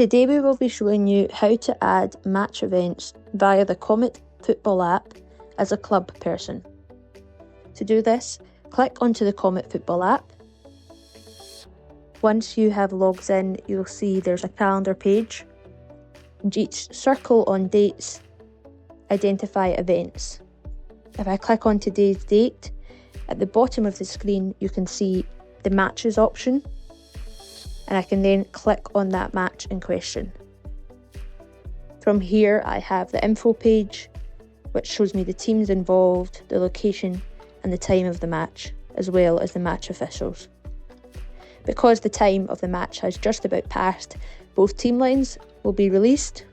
Today we will be showing you how to add match events via the COMET football app as a club person. To do this, click onto the COMET football app. Once you have logged in, you'll see there's a calendar page. And each circle on dates identify events. If I click on today's date, at the bottom of the screen you can see the matches option, and I can then click on that match in question. From here I have the info page, which shows me the teams involved, the location and the time of the match, as well as the match officials. Because the time of the match has just about passed, both team lines will be released.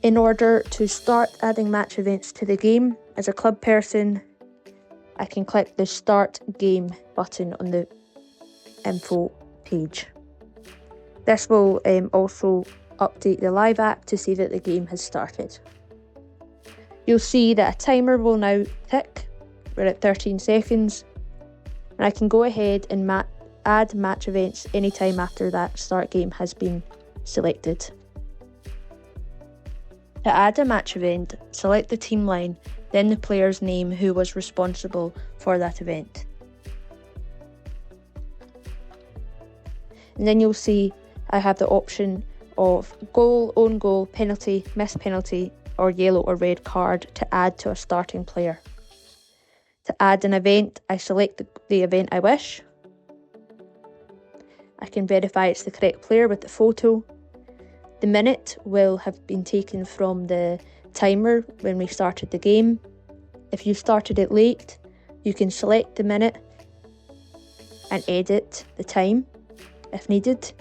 In order to start adding match events to the game, as a club person, I can click the Start Game button on the info page. This will also update the live app to see that the game has started. You'll see that a timer will now tick. We're at 13 seconds, and I can go ahead and add match events anytime after that start game has been selected. To add a match event, select the team line, then the player's name who was responsible for that event. And then you'll see I have the option of goal, own goal, penalty, missed penalty, or yellow or red card to add to a starting player. To add an event, I select the event I wish. I can verify it's the correct player with the photo. The minute will have been taken from the timer when we started the game. If you started it late, you can select the minute and edit the time if needed.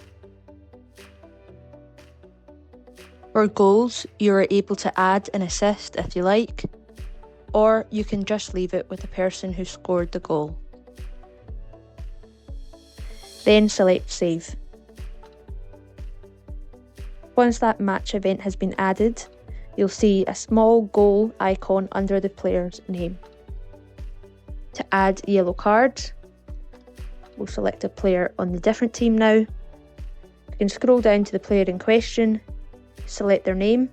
For goals, you are able to add an assist if you like, or you can just leave it with the person who scored the goal. Then select Save. Once that match event has been added, you'll see a small goal icon under the player's name. To add yellow cards, we'll select a player on the different team now. You can scroll down to the player in question, select their name,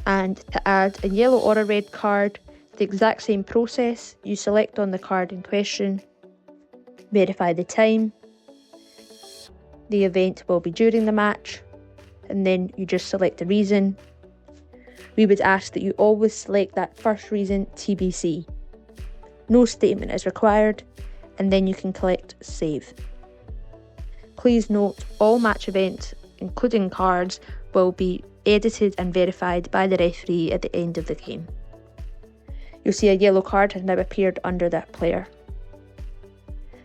and to add a yellow or a red card, the exact same process. You select on the card in question, verify the time, the event will be during the match, and then you just select the reason. We would ask that you always select that first reason TBC. No statement is required, and then you can click Save. Please note, all match events, including cards, will be edited and verified by the referee at the end of the game. You'll see a yellow card has now appeared under that player.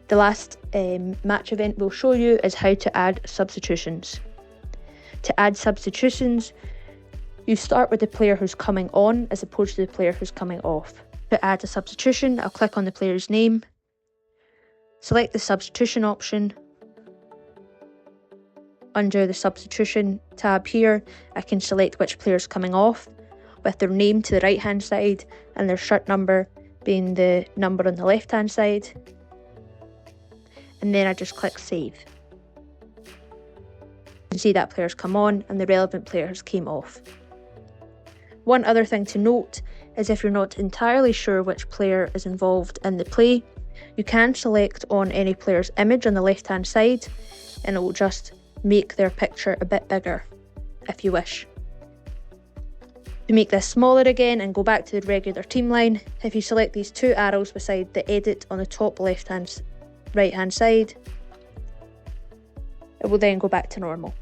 The last match event we'll show you is how to add substitutions. To add substitutions, you start with the player who's coming on as opposed to the player who's coming off. To add a substitution, I'll click on the player's name, select the substitution option. Under the substitution tab here, I can select which player is coming off, with their name to the right hand side and their shirt number being the number on the left hand side. And then I just click Save. You can see that player's come on and the relevant players came off. One other thing to note is if you're not entirely sure which player is involved in the play, you can select on any player's image on the left hand side and it will just make their picture a bit bigger if you wish. To make this smaller again and go back to the regular team line, if you select these two arrows beside the edit on the top right hand side, it will then go back to normal.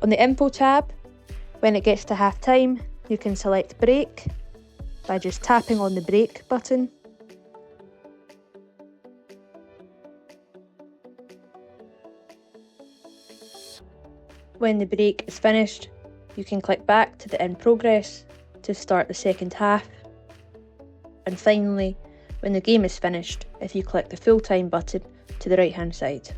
On the info tab, when it gets to half time, you can select break by just tapping on the break button. When the break is finished, you can click back to the in progress to start the second half. And finally, when the game is finished, if you click the full time button to the right hand side.